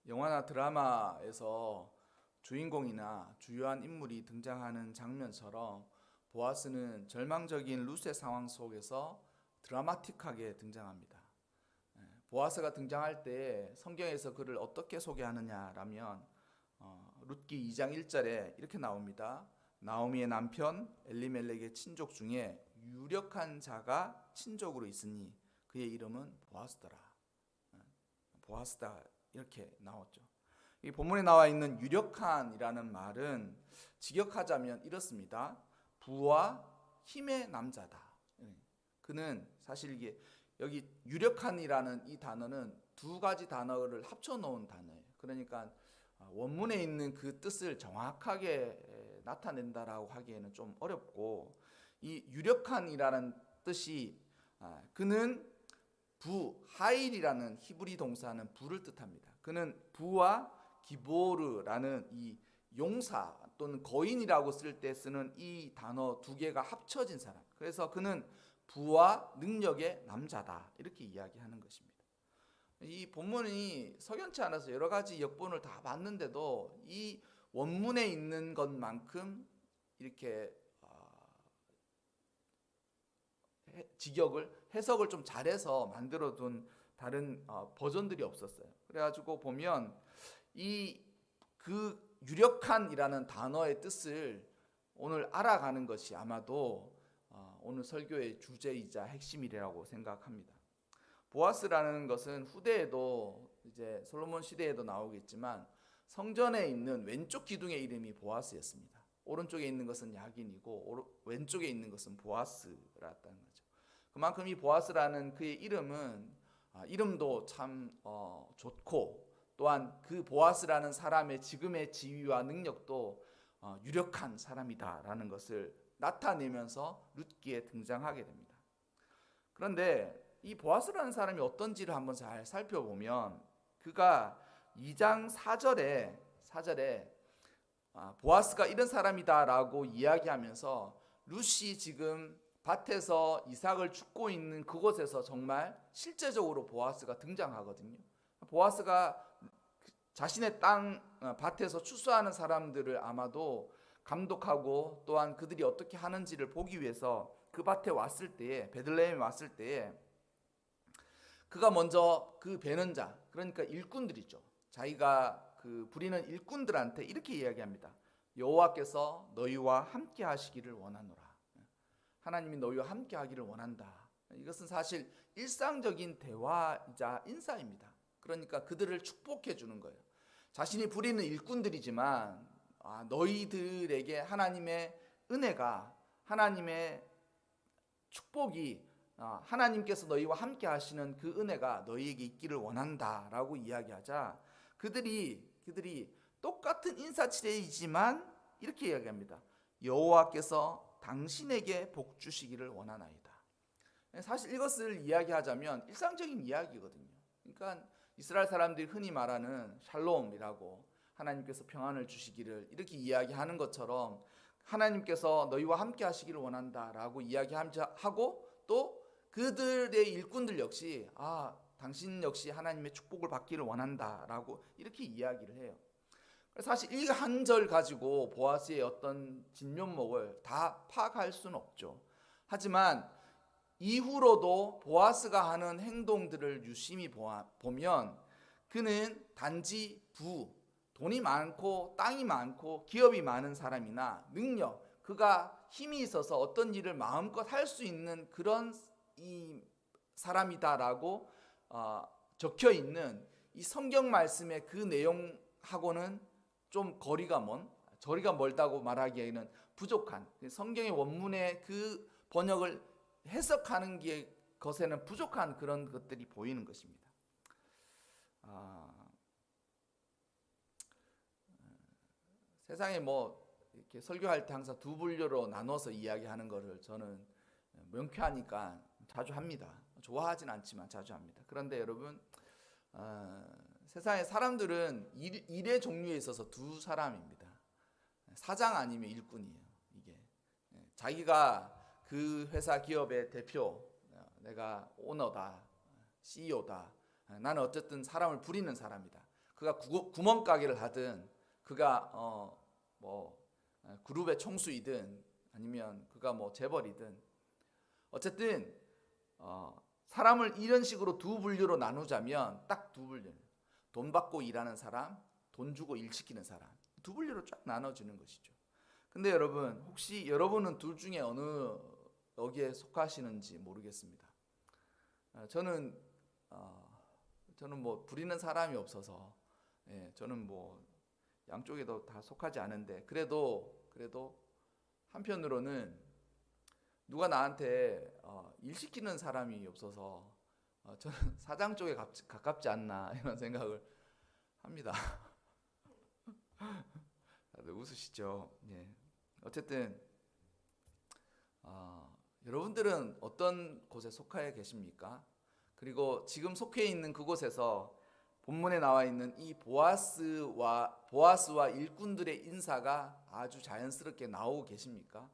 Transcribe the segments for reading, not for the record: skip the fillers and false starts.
영화나 드라마에서 주인공이나 주요한 인물이 등장하는 장면처럼 보아스는 절망적인 룻의 상황 속에서 드라마틱하게 등장합니다. 보아스가 등장할 때 성경에서 그를 어떻게 소개하느냐라면 룻기 2장 1절에 이렇게 나옵니다. 나오미의 남편 엘리멜렉의 친족 중에 유력한 자가 친족으로 있으니 그의 이름은 보아스더라. 보아스다 이렇게 나왔죠. 이 본문에 나와 있는 유력한이라는 말은 직역하자면 이렇습니다. 부와 힘의 남자다. 그는 사실 이게 여기 유력한이라는 이 단어는 두 가지 단어를 합쳐 놓은 단어예요. 그러니까 원문에 있는 그 뜻을 정확하게 나타낸다라고 하기에는 좀 어렵고, 이 유력한이라는 뜻이 그는 부, 하일이라는 히브리 동사는 부를 뜻합니다. 그는 부와 기보르라는 이 용사 또는 거인이라고 쓸 때 쓰는 이 단어 두 개가 합쳐진 사람. 그래서 그는 부와 능력의 남자다, 이렇게 이야기하는 것입니다. 이 본문이 석연치 않아서 여러 가지 역본을 다 봤는데도 이 원문에 있는 것만큼 이렇게 직역을 해석을 좀 잘해서 만들어둔 다른 버전들이 없었어요. 그래가지고 보면 그 유력한이라는 단어의 뜻을 오늘 알아가는 것이 아마도 오늘 설교의 주제이자 핵심이라고 생각합니다. 보아스라는 것은 후대에도 이제 솔로몬 시대에도 나오겠지만 성전에 있는 왼쪽 기둥의 이름이 보아스였습니다. 오른쪽에 있는 것은 야긴이고 왼쪽에 있는 것은 보아스라는 거죠. 그만큼 이 보아스라는 그의 이름은 이름도 참 좋고, 또한 그 보아스라는 사람의 지금의 지위와 능력도 유력한 사람이다라는 것을 나타내면서 룻기에 등장하게 됩니다. 그런데 이 보아스라는 사람이 어떤지를 한번 잘 살펴보면 그가 2장 4절에 보아스가 이런 사람이다라고 이야기하면서 룻이 지금 밭에서 이삭을 줍고 있는 그곳에서 정말 실제적으로 보아스가 등장하거든요. 보아스가 자신의 땅 밭에서 추수하는 사람들을 아마도 감독하고 또한 그들이 어떻게 하는지를 보기 위해서 그 밭에 왔을 때에, 베들레헴에 왔을 때에 그가 먼저 그 베는 자, 그러니까 일꾼들이죠. 자기가 그 부리는 일꾼들한테 이렇게 이야기합니다. 여호와께서 너희와 함께 하시기를 원하노라. 하나님이 너희와 함께 하기를 원한다. 이것은 사실 일상적인 대화이자 인사입니다. 그러니까 그들을 축복해 주는 거예요. 자신이 부리는 일꾼들이지만 너희들에게 하나님의 은혜가, 하나님의 축복이, 하나님께서 너희와 함께 하시는 그 은혜가 너희에게 있기를 원한다라고 이야기하자 그들이 똑같은 인사치레이지만 이렇게 이야기합니다. 여호와께서 당신에게 복 주시기를 원하나이다. 사실 이것을 이야기하자면 일상적인 이야기거든요. 그러니까 이스라엘 사람들이 흔히 말하는 샬롬이라고, 하나님께서 평안을 주시기를 이렇게 이야기하는 것처럼 하나님께서 너희와 함께 하시기를 원한다라고 이야기하고, 또 그들의 일꾼들 역시 당신 역시 하나님의 축복을 받기를 원한다라고 이렇게 이야기를 해요. 사실 이 한 절 가지고 보아스의 어떤 진면목을 다 파악할 수는 없죠. 하지만 이후로도 보아스가 하는 행동들을 유심히 보면 그는 단지 돈이 많고 땅이 많고 기업이 많은 사람이나 능력, 그가 힘이 있어서 어떤 일을 마음껏 할 수 있는 그런 이 사람이다라고 적혀 있는 이 성경 말씀의 그 내용하고는 좀 거리가 멀다고 말하기에는 부족한, 성경의 원문의 그 번역을 해석하는 것에는 부족한 그런 것들이 보이는 것입니다. 세상에 이렇게 설교할 때 항상 두 분류로 나눠서 이야기하는 것을 저는 명쾌하니까 자주 합니다. 좋아하진 않지만 자주 합니다. 그런데 여러분, 세상의 사람들은 일의 종류에 있어서 두 사람입니다. 사장 아니면 일꾼이에요. 이게 자기가 그 회사 기업의 대표, 내가 오너다, CEO다, 나는 어쨌든 사람을 부리는 사람이다. 그가 구멍가게를 하든 그가 그룹의 총수이든 아니면 그가 뭐 재벌이든 어쨌든 사람을 이런 식으로 두 분류로 나누자면 딱 두 분류. 돈 받고 일하는 사람, 돈 주고 일 시키는 사람. 두 분류로 쫙 나눠지는 것이죠. 근데 여러분, 혹시 여러분은 둘 중에 어느 여기에 속하시는지 모르겠습니다. 저는 뭐 부리는 사람이 없어서 저는 뭐 양쪽에도 다 속하지 않은데 그래도 한편으로는 누가 나한테 일 시키는 사람이 없어서 저는 사장 쪽에 가깝지 않나 이런 생각을 합니다. 다들 웃으시죠? 예. 어쨌든 여러분들은 어떤 곳에 속하여 계십니까? 그리고 지금 속해 있는 그곳에서 본문에 나와 있는 이 보아스와 일꾼들의 인사가 아주 자연스럽게 나오고 계십니까?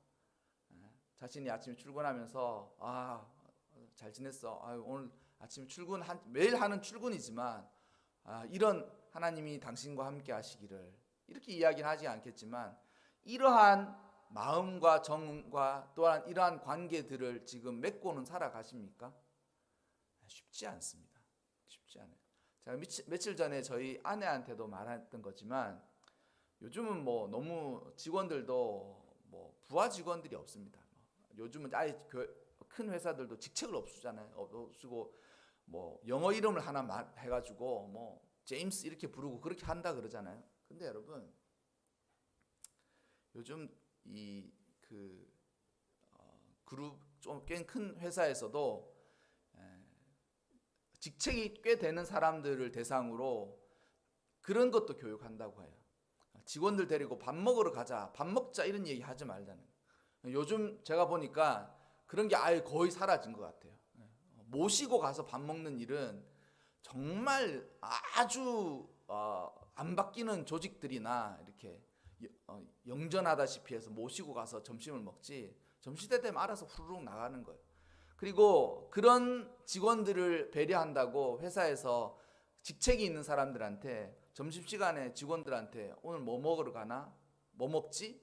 자신이 아침에 출근하면서 잘 지냈어. 오늘 아침 매일 하는 출근이지만 이런 하나님이 당신과 함께 하시기를 이렇게 이야기는 하지 않겠지만 이러한 마음과 정과 또한 이러한 관계들을 지금 맺고는 살아가십니까? 쉽지 않습니다. 쉽지 않아요. 제가 며칠 전에 저희 아내한테도 말했던 거지만 요즘은 뭐 너무 직원들도 뭐 부하 직원들이 없습니다. 요즘은 아예 큰 회사들도 직책을 없애잖아요. 없애고 뭐 영어 이름을 하나 해가지고 뭐 제임스 이렇게 부르고 그렇게 한다 그러잖아요. 근데 여러분 요즘 그룹 좀 꽤 큰 회사에서도 직책이 꽤 되는 사람들을 대상으로 그런 것도 교육한다고 해요. 직원들 데리고 밥 먹으러 가자, 밥 먹자 이런 얘기 하지 말자는. 요즘 제가 보니까 그런 게 아예 거의 사라진 것 같아요. 모시고 가서 밥 먹는 일은 정말 아주 안 바뀌는 조직들이나 이렇게 영전하다시피 해서 모시고 가서 점심을 먹지 점심때 되면 알아서 후루룩 나가는 거예요. 그리고 그런 직원들을 배려한다고 회사에서 직책이 있는 사람들한테 점심시간에 직원들한테 오늘 뭐 먹으러 가나? 뭐 먹지?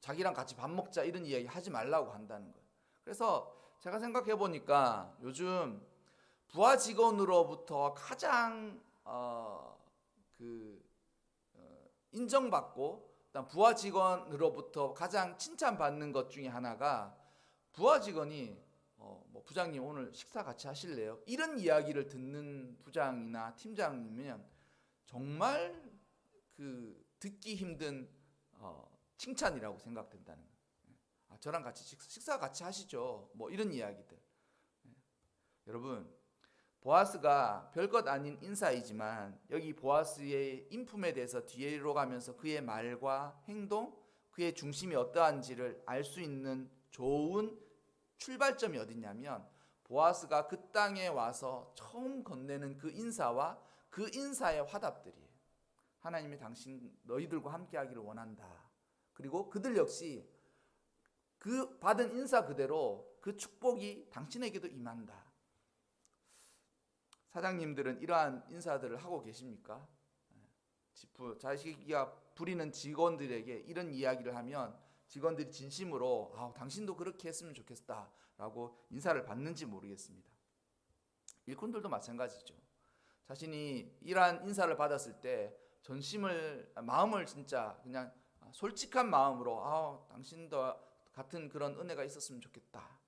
자기랑 같이 밥 먹자 이런 이야기 하지 말라고 한다는 거예요. 그래서 제가 생각해 보니까 요즘 부하 직원으로부터 가장 인정받고 부하 직원으로부터 가장 칭찬받는 것 중에 하나가 부하 직원이 뭐 부장님 오늘 식사 같이 하실래요? 이런 이야기를 듣는 부장이나 팀장이면 정말 듣기 힘든 칭찬이라고 생각된다는 거예요. 저랑 같이 식사 같이 하시죠. 뭐 이런 이야기들. 여러분 보아스가 별것 아닌 인사이지만 여기 보아스의 인품에 대해서 뒤로 가면서 그의 말과 행동, 그의 중심이 어떠한지를 알 수 있는 좋은 출발점이 어디냐면 보아스가 그 땅에 와서 처음 건네는 그 인사와 그 인사의 화답들이에요. 하나님이 너희들과 함께하기를 원한다. 그리고 그들 역시 그 받은 인사 그대로 그 축복이 당신에게도 임한다. 사장님들은 이러한 인사들을 하고 계십니까? 자기가 부리는 직원들에게 이런 이야기를 하면 직원들이 진심으로 당신도 그렇게 했으면 좋겠다라고 인사를 받는지 모르겠습니다. 일꾼들도 마찬가지죠. 자신이 이러한 인사를 받았을 때 마음을 진짜 그냥 솔직한 마음으로 당신도 같은 그런 은혜가 있었으면 좋겠다.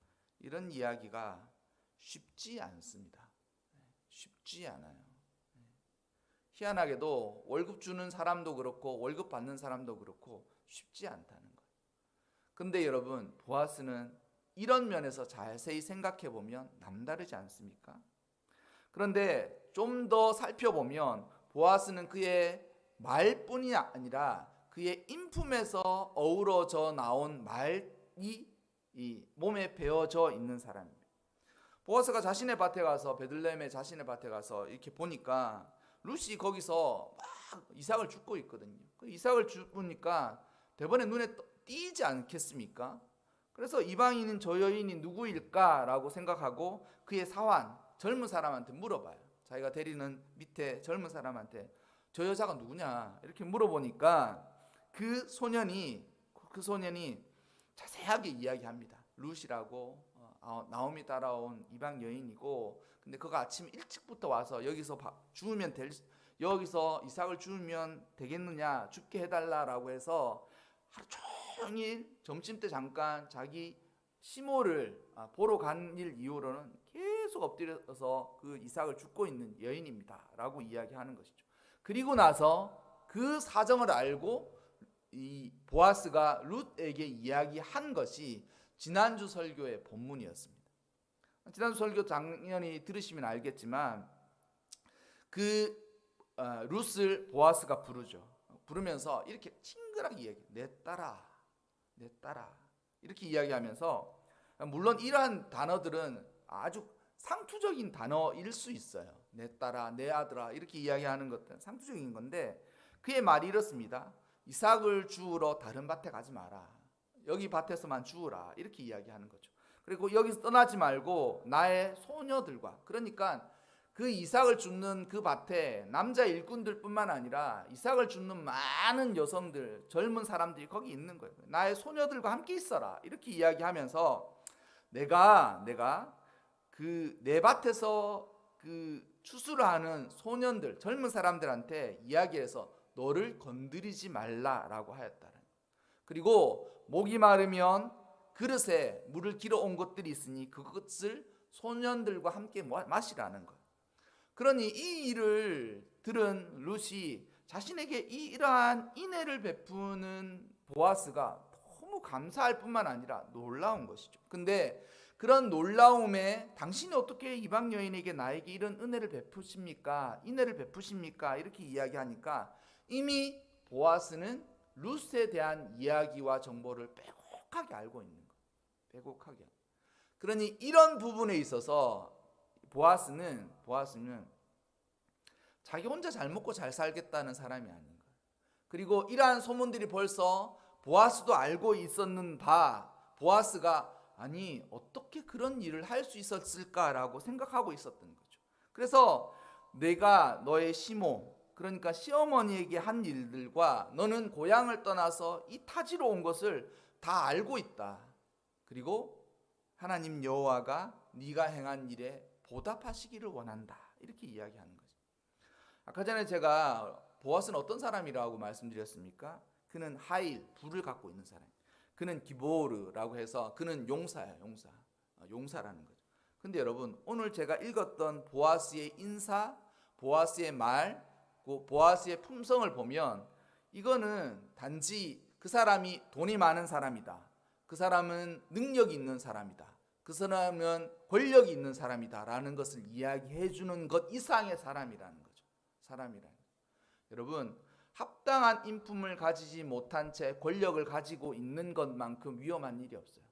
이런 이야기가 쉽지 않습니다. 쉽지 않아요. 희한하게도 월급 주는 사람도 그렇고 월급 받는 사람도 그렇고 쉽지 않다는 거예요. 근데 여러분 보아스는 이런 면에서 자세히 생각해 보면 남다르지 않습니까? 그런데 좀 더 살펴보면 보아스는 그의 말뿐이 아니라 그의 인품에서 어우러져 나온 말이 이 몸에 배어져 있는 사람입니다. 보아스가 자신의 밭에 가서 베들레헴의 자신의 밭에 가서 이렇게 보니까 룻이 거기서 막 이삭을 줍고 있거든요. 그 이삭을 줍으니까 대번에 눈에 띄지 않겠습니까? 그래서 이방인인 저 여인이 누구일까라고 생각하고 그의 사환 젊은 사람한테 물어봐요. 자기가 데리는 밑에 젊은 사람한테 저 여자가 누구냐 이렇게 물어보니까 그 소년이 자세하게 이야기합니다. 룻이라고 나오미 따라온 이방 여인이고, 근데 그가 아침 일찍부터 와서 여기서 이삭을 주우면 되겠느냐, 죽게 해달라라고 해서 하루 종일 점심때 잠깐 자기 시모를 보러 간 일 이후로는 계속 엎드려서 그 이삭을 줍고 있는 여인입니다라고 이야기하는 것이죠. 그리고 나서 그 사정을 알고 이 보아스가 룻에게 이야기한 것이 지난주 설교의 본문이었습니다. 지난주 설교 당연히 들으시면 알겠지만 룻을 보아스가 부르죠. 부르면서 이렇게 친근하게 이야기해요. 내 딸아 이렇게 이야기하면서, 물론 이러한 단어들은 아주 상투적인 단어일 수 있어요. 내 딸아, 내 아들아 이렇게 이야기하는 것들은 상투적인 건데, 그의 말이 이렇습니다. 이삭을 주우러 다른 밭에 가지 마라. 여기 밭에서만 주우라. 이렇게 이야기하는 거죠. 그리고 여기서 떠나지 말고 나의 소녀들과, 그러니까 그 이삭을 줍는 그 밭에 남자 일꾼들뿐만 아니라 이삭을 줍는 많은 여성들, 젊은 사람들이 거기 있는 거예요. 나의 소녀들과 함께 있어라. 이렇게 이야기하면서 내가 내 밭에서 추수를 하는 소년들, 젊은 사람들한테 이야기해서 너를 건드리지 말라라고 하였다는. 그리고 목이 마르면 그릇에 물을 길어 온 것들이 있으니 그것을 소년들과 함께 마시라는 거예요. 그러니 이 일을 들은 룻이 자신에게 이러한 인애를 베푸는 보아스가 너무 감사할 뿐만 아니라 놀라운 것이죠. 근데 그런 놀라움에 당신이 어떻게 이방 여인에게 나에게 이런 은혜를 베푸십니까? 인애를 베푸십니까? 이렇게 이야기하니까 이미 보아스는 룻에 대한 이야기와 정보를 빼곡하게 알고 있는 거예요. 빼곡하게. 그러니 이런 부분에 있어서 보아스는 자기 혼자 잘 먹고 잘 살겠다는 사람이 아닌 거예요. 그리고 이러한 소문들이 벌써 보아스도 알고 있었는 보아스가 아니 어떻게 그런 일을 할 수 있었을까라고 생각하고 있었던 거죠. 그래서 내가 너의 시모, 그러니까 시어머니에게 한 일들과 너는 고향을 떠나서 이 타지로 온 것을 다 알고 있다. 그리고 하나님 여호와가 네가 행한 일에 보답하시기를 원한다. 이렇게 이야기하는 거죠. 아까 전에 제가 보아스는 어떤 사람이라고 말씀드렸습니까? 그는 하일, 불을 갖고 있는 사람. 그는 기보르라고 해서 그는 용사야, 용사라는 거죠. 근데 여러분, 오늘 제가 읽었던 보아스의 인사, 보아스의 말, 보아스의 품성을 보면 이거는 단지 그 사람이 돈이 많은 사람이다. 그 사람은 능력이 있는 사람이다. 그 사람은 권력이 있는 사람이다 라는 것을 이야기해 주는 것 이상의 사람이라는 거죠. 여러분, 합당한 인품을 가지지 못한 채 권력을 가지고 있는 것만큼 위험한 일이 없어요.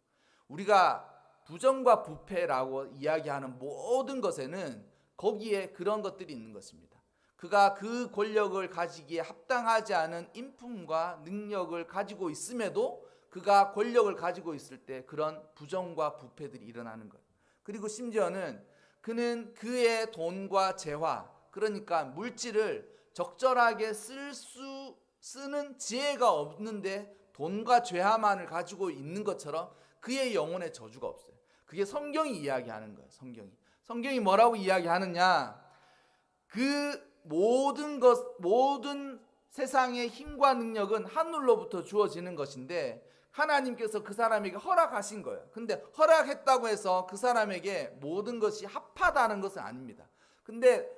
우리가 부정과 부패라고 이야기하는 모든 것에는 거기에 그런 것들이 있는 것입니다. 그가 그 권력을 가지기에 합당하지 않은 인품과 능력을 가지고 있음에도 그가 권력을 가지고 있을 때 그런 부정과 부패들이 일어나는 거예요. 그리고 심지어는 그는 그의 돈과 재화, 그러니까 물질을 적절하게 쓰는 지혜가 없는데 돈과 죄화만을 가지고 있는 것처럼 그의 영혼에 저주가 없어요. 그게 성경이 이야기하는 거예요. 성경이 뭐라고 이야기하느냐? 그 모든 세상의 힘과 능력은 하늘로부터 주어지는 것인데 하나님께서 그 사람에게 허락하신 거예요. 근데 허락했다고 해서 그 사람에게 모든 것이 합하다는 것은 아닙니다. 근데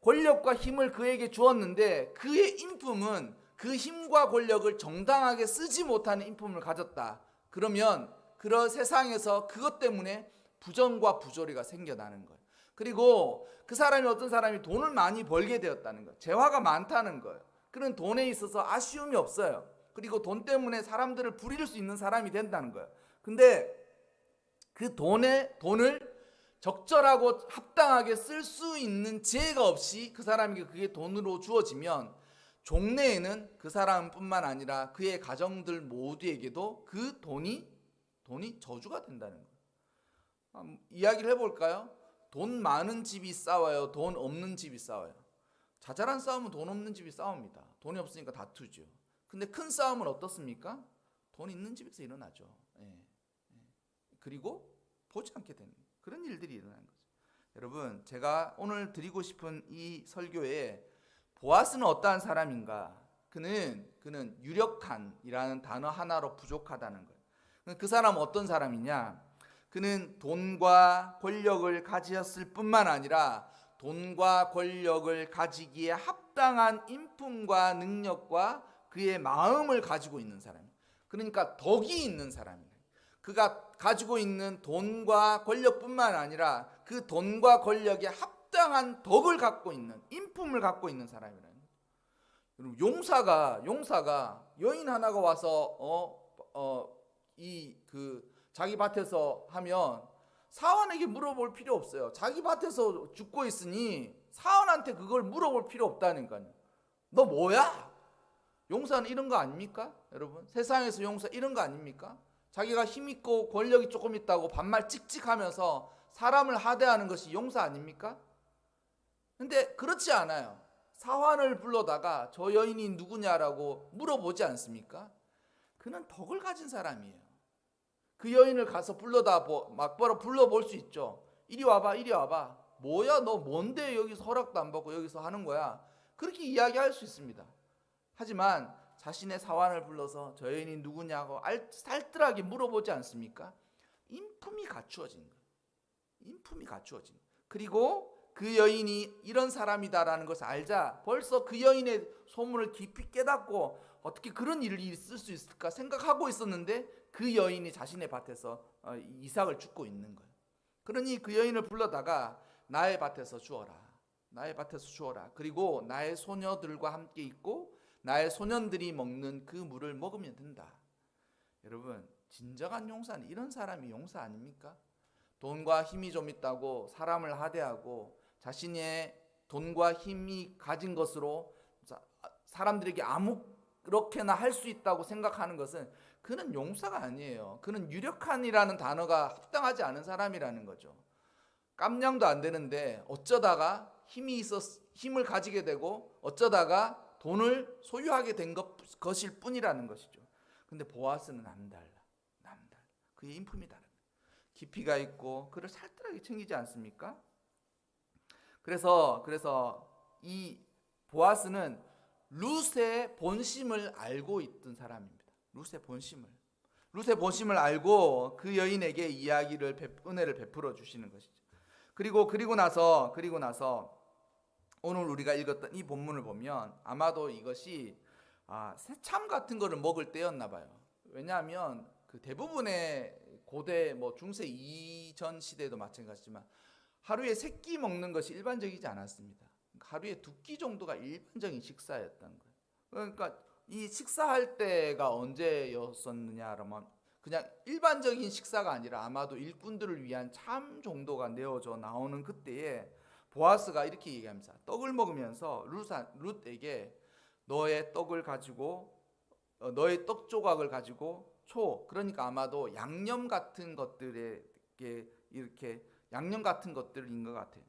권력과 힘을 그에게 주었는데 그의 인품은 그 힘과 권력을 정당하게 쓰지 못하는 인품을 가졌다. 그러면 그런 세상에서 그것 때문에 부정과 부조리가 생겨나는 거예요. 그리고 그 사람이 어떤 사람이 돈을 많이 벌게 되었다는 거예요. 재화가 많다는 거예요. 그런 돈에 있어서 아쉬움이 없어요. 그리고 돈 때문에 사람들을 부릴 수 있는 사람이 된다는 거예요. 근데 그 돈을 적절하고 합당하게 쓸 수 있는 지혜가 없이 그 사람에게 그게 돈으로 주어지면 종래에는 그 사람뿐만 아니라 그의 가정들 모두에게도 그 돈이 저주가 된다는 거예요. 이야기를 해볼까요? 돈 많은 집이 싸워요? 돈 없는 집이 싸워요? 자잘한 싸움은 돈 없는 집이 싸웁니다. 돈이 없으니까 다투죠. 근데 큰 싸움은 어떻습니까? 돈 있는 집에서 일어나죠. 예. 그리고 보지 않게 되는 그런 일들이 일어나는 거죠. 여러분, 제가 오늘 드리고 싶은 이 설교에 보아스는 어떠한 사람인가? 그는 유력한이라는 단어 하나로 부족하다는 거예요. 그 사람은 어떤 사람이냐? 그는 돈과 권력을 가지었을 뿐만 아니라 돈과 권력을 가지기에 합당한 인품과 능력과 그의 마음을 가지고 있는 사람이에요. 그러니까 덕이 있는 사람이에요. 그가 가지고 있는 돈과 권력뿐만 아니라 그 돈과 권력에 합당한 덕을 갖고 있는, 인품을 갖고 있는 사람이라는 거예요. 여러분, 용사가 여인 하나가 와서 자기 밭에서 하면 사원에게 물어볼 필요 없어요. 자기 밭에서 죽고 있으니 사원한테 그걸 물어볼 필요 없다니까요. 너 뭐야? 용사는 이런 거 아닙니까? 여러분, 세상에서 용사 이런 거 아닙니까? 자기가 힘 있고 권력이 조금 있다고 반말 찍찍하면서 사람을 하대하는 것이 용사 아닙니까? 근데 그렇지 않아요. 사환을 불러다가 저 여인이 누구냐라고 물어보지 않습니까? 그는 덕을 가진 사람이에요. 그 여인을 가서 불러볼 수 있죠. 이리 와봐. 뭐야, 너 뭔데 여기서 허락도 안 받고 여기서 하는 거야? 그렇게 이야기할 수 있습니다. 하지만 자신의 사환을 불러서 저 여인이 누구냐고 살뜰하게 물어보지 않습니까? 인품이 갖추어진 거예요. 인품이 갖추어진 거예요. 그리고 그 여인이 이런 사람이다라는 것을 알자 벌써 그 여인의 소문을 깊이 깨닫고 어떻게 그런 일이 있을 수 있을까 생각하고 있었는데 그 여인이 자신의 밭에서 이삭을 줍고 있는 거예요. 그러니 그 여인을 불러다가 나의 밭에서 주어라. 그리고 나의 소녀들과 함께 있고 나의 소년들이 먹는 그 물을 먹으면 된다. 여러분, 진정한 용사는 이런 사람이 용사 아닙니까? 돈과 힘이 좀 있다고 사람을 하대하고 자신의 돈과 힘이 가진 것으로 사람들에게 아무렇게나 할 수 있다고 생각하는 것은 그는 용사가 아니에요. 그는 유력한이라는 단어가 합당하지 않은 사람이라는 거죠. 깜냥도 안 되는데 어쩌다가 힘을 가지게 되고 어쩌다가 돈을 소유하게 된 것일 뿐이라는 것이죠. 근데 보아스는 남달라. 그의 인품이 다릅니다. 깊이가 있고 그를 살뜰하게 챙기지 않습니까? 그래서 이 보아스는 룻의 본심을 알고 있던 사람입니다. 룻의 본심을 알고 그 여인에게 은혜를 베풀어 주시는 것이죠. 그리고 나서 오늘 우리가 읽었던 이 본문을 보면 아마도 이것이 새참 같은 거를 먹을 때였나 봐요. 왜냐하면 그 대부분의 고대 중세 이전 시대도 마찬가지지만 하루에 3끼 먹는 것이 일반적이지 않았습니다. 하루에 2끼 정도가 일반적인 식사였던 거예요. 그러니까 이 식사할 때가 언제였었느냐라면 그냥 일반적인 식사가 아니라 아마도 일꾼들을 위한 참 정도가 내어져 나오는 그때에 보아스가 이렇게 얘기합니다. 떡을 먹으면서 룻에게 너의 떡 조각을 가지고 그러니까 아마도 양념 같은 것들인 것 같아요.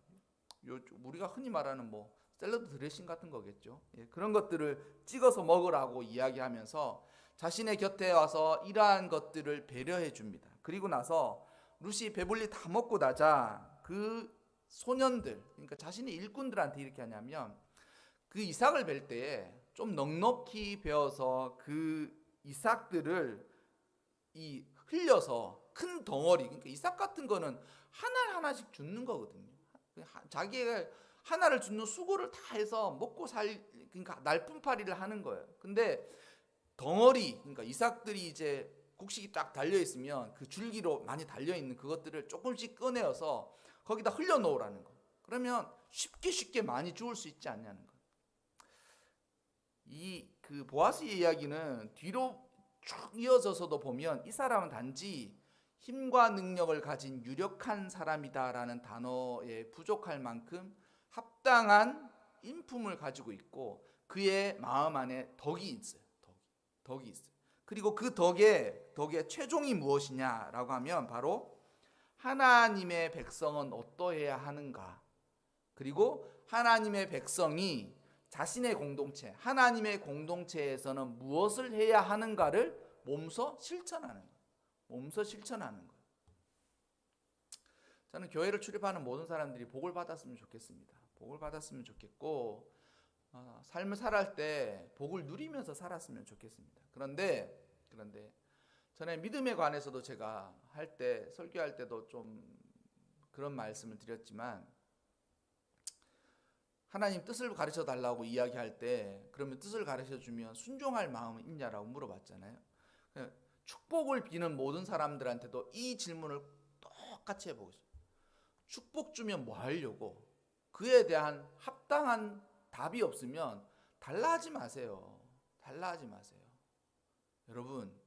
우리가 흔히 말하는 샐러드 드레싱 같은 거겠죠. 그런 것들을 찍어서 먹으라고 이야기하면서 자신의 곁에 와서 이러한 것들을 배려해 줍니다. 그리고 나서 룻이 배불리 다 먹고 나자 그 소년들, 그러니까 자신의 일꾼들한테 이렇게 하냐면 그 이삭을 벨 때에 좀 넉넉히 베어서 그 이삭들을 흘려서 큰 덩어리, 그러니까 이삭 같은 거는 하나씩 줍는 거거든요. 자기가 하나를 줍는 수고를 다 해서 그러니까 날품팔이를 하는 거예요. 근데 덩어리, 그러니까 이삭들이 이제 곡식이 딱 달려 있으면 그 줄기로 많이 달려 있는 그것들을 조금씩 꺼내어서 거기다 흘려 놓으라는 거. 그러면 쉽게 많이 주울 수 있지 않냐는 거. 그 보아스의 이야기는 뒤로 쭉 이어져서도 보면 이 사람은 단지 힘과 능력을 가진 유력한 사람이다라는 단어에 부족할 만큼 합당한 인품을 가지고 있고 그의 마음 안에 덕이 있어요. 덕이 있어요. 그리고 그 덕의 최종이 무엇이냐라고 하면 바로 하나님의 백성은 어떠해야 하는가, 그리고 하나님의 백성이 자신의 공동체, 하나님의 공동체에서는 무엇을 해야 하는가를 몸소 실천하는 거예요. 몸소 실천하는 거예요. 저는 교회를 출입하는 모든 사람들이 복을 받았으면 좋겠습니다. 복을 받았으면 좋겠고 삶을 살아갈 때 복을 누리면서 살았으면 좋겠습니다. 그런데 전에 믿음에 관해서도 제가 할 때 설교할 때도 좀 그런 말씀을 드렸지만 하나님 뜻을 가르쳐 달라고 이야기할 때 그러면 뜻을 가르쳐 주면 순종할 마음은 있냐라고 물어봤잖아요. 축복을 비는 모든 사람들한테도 이 질문을 똑같이 해보고 있어요. 축복 주면 뭐 하려고? 그에 대한 합당한 답이 없으면 달라하지 마세요. 달라하지 마세요. 여러분,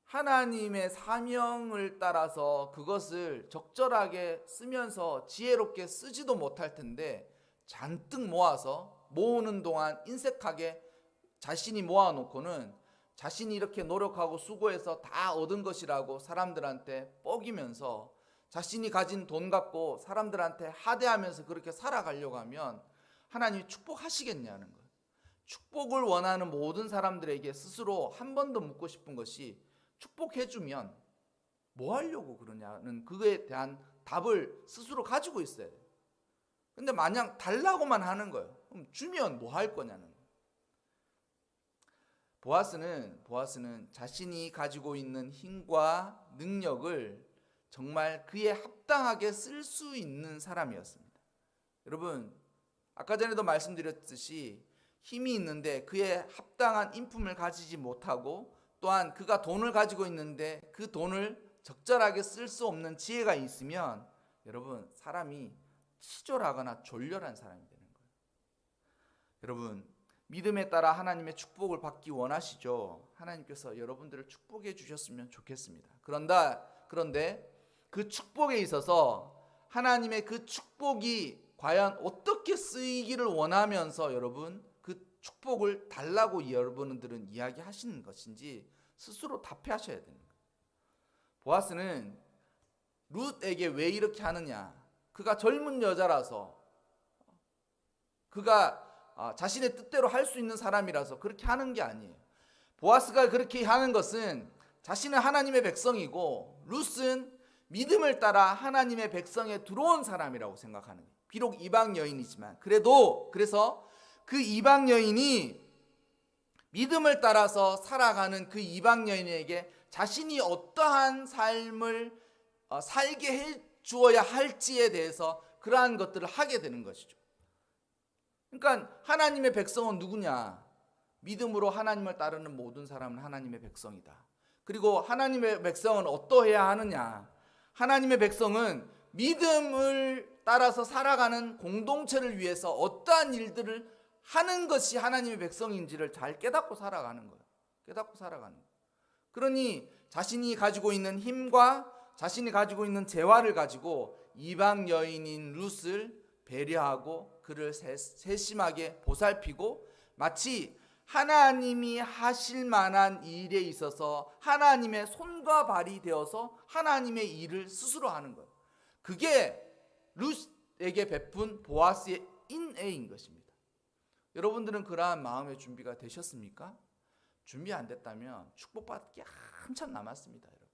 하나님의 사명을 따라서 그것을 적절하게 쓰면서 지혜롭게 쓰지도 못할 텐데 잔뜩 모아서 모으는 동안 인색하게 자신이 모아놓고는 자신이 이렇게 노력하고 수고해서 다 얻은 것이라고 사람들한테 뻐기면서 자신이 가진 돈 갖고 사람들한테 하대하면서 그렇게 살아가려고 하면 하나님이 축복하시겠냐는 거예요. 축복을 원하는 모든 사람들에게 스스로 한 번 더 묻고 싶은 것이 축복해주면 뭐 하려고 그러냐는 그거에 대한 답을 스스로 가지고 있어야 돼요. 근데 마냥 달라고만 하는 거예요. 그럼 주면 뭐 할 거냐는 거예요. 보아스는 자신이 가지고 있는 힘과 능력을 정말 그에 합당하게 쓸 수 있는 사람이었습니다. 여러분, 아까 전에도 말씀드렸듯이 힘이 있는데 그에 합당한 인품을 가지지 못하고 또한 그가 돈을 가지고 있는데 그 돈을 적절하게 쓸 수 없는 지혜가 있으면 여러분, 사람이 치졸하거나 졸렬한 사람이 되는 거예요. 여러분, 믿음에 따라 하나님의 축복을 받기 원하시죠? 하나님께서 여러분들을 축복해 주셨으면 좋겠습니다. 그런데 그 축복에 있어서 하나님의 그 축복이 과연 어떻게 쓰이기를 원하면서 여러분 그 축복을 달라고 여러분들은 이야기하시는 것인지 스스로 답해하셔야 되는 거예요. 보아스는 룻에게 왜 이렇게 하느냐? 그가 젊은 여자라서 그가 자신의 뜻대로 할 수 있는 사람이라서 그렇게 하는 게 아니에요. 보아스가 그렇게 하는 것은 자신은 하나님의 백성이고 룻은 믿음을 따라 하나님의 백성에 들어온 사람이라고 생각하는 거예요. 비록 이방 여인이지만 그래서 그 이방 여인이 믿음을 따라서 살아가는 그 이방 여인에게 자신이 어떠한 삶을 살게 해 주어야 할지에 대해서 그러한 것들을 하게 되는 것이죠. 그러니까 하나님의 백성은 누구냐? 믿음으로 하나님을 따르는 모든 사람은 하나님의 백성이다. 그리고 하나님의 백성은 어떠해야 하느냐? 하나님의 백성은 믿음을 따라서 살아가는 공동체를 위해서 어떠한 일들을 하는 것이 하나님의 백성인지를 잘 깨닫고 살아가는 거예요. 깨닫고 살아가는 거예요. 그러니 자신이 가지고 있는 힘과 자신이 가지고 있는 재화를 가지고 이방 여인인 룻을 배려하고 그를 세심하게 보살피고 마치 하나님이 하실 만한 일에 있어서 하나님의 손과 발이 되어서 하나님의 일을 스스로 하는 거예요. 그게 룻에게 베푼 보아스의 인애인 것입니다. 여러분들은 그러한 마음의 준비가 되셨습니까? 준비 안 됐다면 축복받기 한참 남았습니다. 여러분,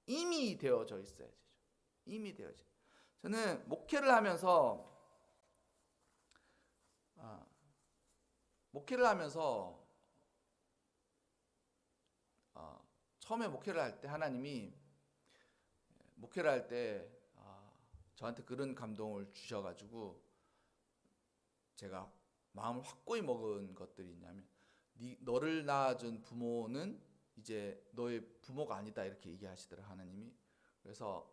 이미 되어져 있어야 되죠. 이미 되어져. 저는 목회를 하면서 처음에 목회를 할 때 하나님이 목회를 할 때 저한테 그런 감동을 주셔가지고 제가 마음을 확고히 먹은 것들이 있냐면 너를 낳아준 부모는 이제 너의 부모가 아니다 이렇게 얘기하시더라 하나님이. 그래서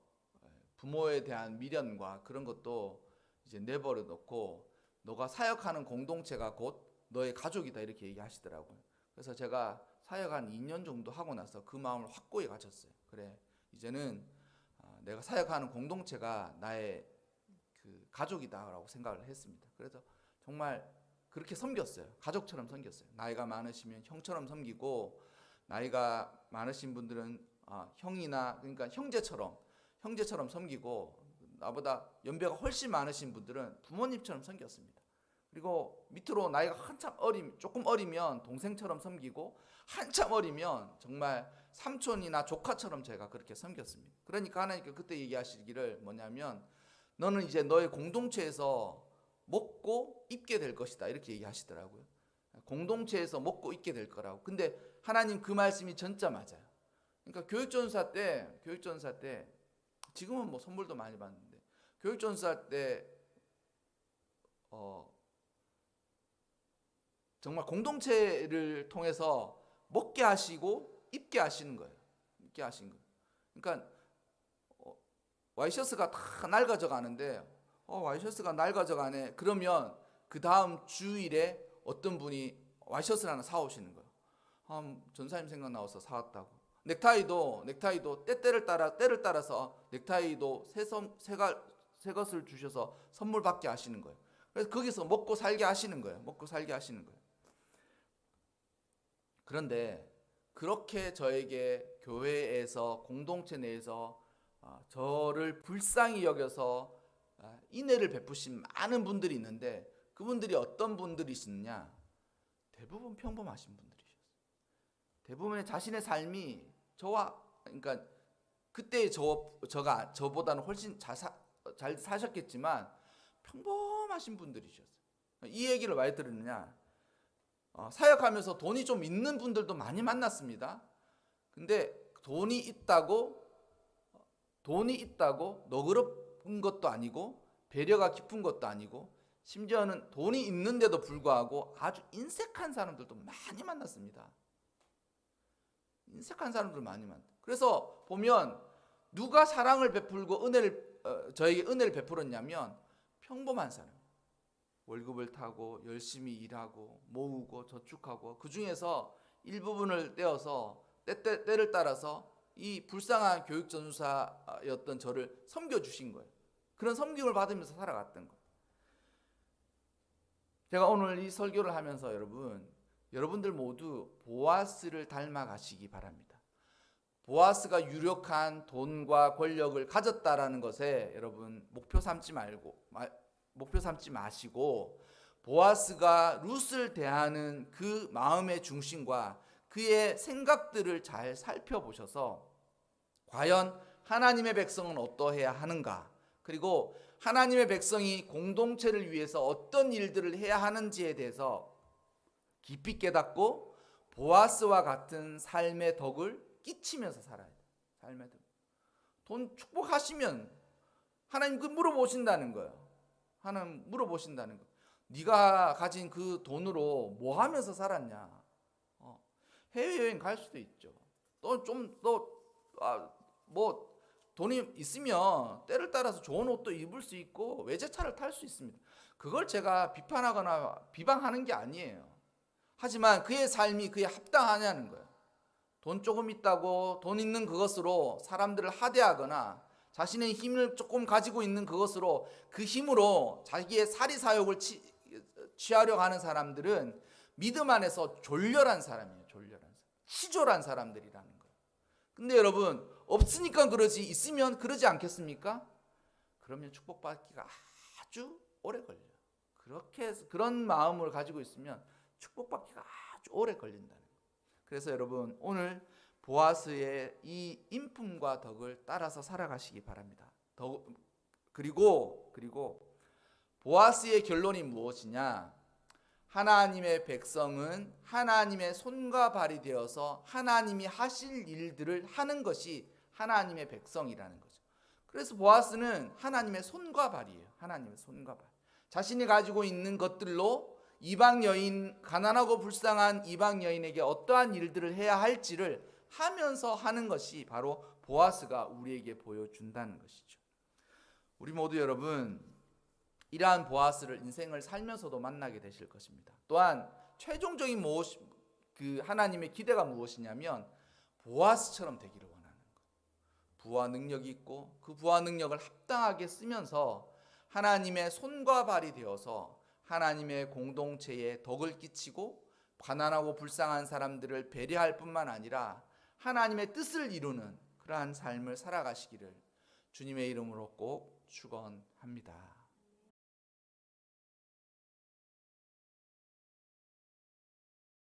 부모에 대한 미련과 그런 것도 이제 내버려 놓고 너가 사역하는 공동체가 곧 너의 가족이다 이렇게 얘기하시더라고요. 그래서 제가 사역 한 2년 정도 하고 나서 그 마음을 확고히 가졌어요. 그래, 이제는 내가 사역하는 공동체가 나의 그 가족이다라고 생각을 했습니다. 그래서 정말 그렇게 섬겼어요. 가족처럼 섬겼어요. 나이가 많으시면 형처럼 섬기고 나이가 많으신 분들은 형이나 그러니까 형제처럼 섬기고 나보다 연배가 훨씬 많으신 분들은 부모님처럼 섬겼습니다. 그리고 밑으로 나이가 한참 조금 어리면 동생처럼 섬기고, 한참 어리면 정말 삼촌이나 조카처럼 제가 그렇게 섬겼습니다. 그러니까 하나님께 그때 얘기하시기를 뭐냐면, 너는 이제 너의 공동체에서 먹고 입게 될 것이다, 이렇게 얘기하시더라고요. 공동체에서 먹고 입게 될 거라고. 근데 하나님 그 말씀이 진짜 맞아요. 그러니까 교육전사 때 지금은 뭐 선물도 많이 받는데, 교육전사 때 정말 공동체를 통해서 먹게 하시고 입게 하시는 거예요. 입게 하신 거예요. 그러니까 와이셔츠가 다 낡아져 가는데, 와이셔츠가 낡아져 가네. 그러면 그 다음 주일에 어떤 분이 와이셔츠를 하나 사오시는 거예요. 전사님 생각나서 사왔다고. 넥타이도 때를 따라서 넥타이도 새 것을 주셔서 선물 받게 하시는 거예요. 그래서 거기서 먹고 살게 하시는 거예요. 그런데 그렇게 저에게 교회에서, 공동체 내에서 저를 불쌍히 여겨서 인애를 베푸신 많은 분들이 있는데, 그분들이 어떤 분들이시느냐? 대부분 평범하신 분들이셨어요. 대부분의 자신의 삶이 그러니까 그때 저가 저보다는 훨씬 잘 사셨겠지만 평범하신 분들이셨어요. 이 얘기를 왜 들으느냐? 사역하면서 돈이 좀 있는 분들도 많이 만났습니다. 근데 돈이 있다고 너그럽은 것도 아니고 배려가 깊은 것도 아니고, 심지어는 돈이 있는데도 불구하고 아주 인색한 사람들도 많이 만났습니다. 그래서 보면 누가 사랑을 베풀고 저에게 은혜를 베풀었냐면 평범한 사람. 월급을 타고 열심히 일하고 모으고 저축하고, 그 중에서 일부분을 떼어서 때를 따라서 이 불쌍한 교육전사였던 저를 섬겨주신 거예요. 그런 섬김을 받으면서 살아갔던 거예요. 제가 오늘 이 설교를 하면서 여러분들 모두 보아스를 닮아가시기 바랍니다. 보아스가 유력한 돈과 권력을 가졌다라는 것에 여러분 목표 삼지 마시고, 보아스가 룻을 대하는 그 마음의 중심과 그의 생각들을 잘 살펴보셔서 과연 하나님의 백성은 어떠해야 하는가, 그리고 하나님의 백성이 공동체를 위해서 어떤 일들을 해야 하는지에 대해서 깊이 깨닫고 보아스와 같은 삶의 덕을 끼치면서 살아야 돼요. 삶의 덕. 돈 축복하시면 하나님 물어보신다는 거예요. 네가 가진 그 돈으로 뭐 하면서 살았냐? 해외여행 갈 수도 있죠. 뭐 돈이 있으면 때를 따라서 좋은 옷도 입을 수 있고 외제차를 탈 수 있습니다. 그걸 제가 비판하거나 비방하는 게 아니에요. 하지만 그의 삶이 그에 합당하냐는 거예요. 돈 조금 있다고 돈 있는 그것으로 사람들을 하대하거나 자신의 힘을 조금 가지고 있는 그것으로 그 힘으로 자기의 사리사욕을 취하려고 하는 사람들은 믿음 안에서 졸렬한 사람이에요. 치졸한 사람들이라는 거예요. 근데 여러분, 없으니까 그러지, 있으면 그러지 않겠습니까? 그러면 축복받기가 아주 오래 걸려요. 그런 마음을 가지고 있으면 축복받기가 아주 오래 걸린다는 거예요. 그래서 여러분, 오늘 보아스의 이 인품과 덕을 따라서 살아가시기 바랍니다. 그리고 보아스의 결론이 무엇이냐? 하나님의 백성은 하나님의 손과 발이 되어서 하나님이 하실 일들을 하는 것이 하나님의 백성이라는 거죠. 그래서 보아스는 하나님의 손과 발이에요. 하나님의 손과 발. 자신이 가지고 있는 것들로 이방 여인, 가난하고 불쌍한 이방 여인에게 어떠한 일들을 해야 할지를 하면서 하는 것이 바로 보아스가 우리에게 보여준다는 것이죠. 우리 모두 여러분, 이러한 보아스를 인생을 살면서도 만나게 되실 것입니다. 또한 최종적인 하나님의 기대가 무엇이냐면 보아스처럼 되기를 원하는 것. 부와 능력이 있고 그 부와 능력을 합당하게 쓰면서 하나님의 손과 발이 되어서 하나님의 공동체에 덕을 끼치고 가난하고 불쌍한 사람들을 배려할 뿐만 아니라 하나님의 뜻을 이루는 그러한 삶을 살아가시기를 주님의 이름으로 꼭 축원합니다.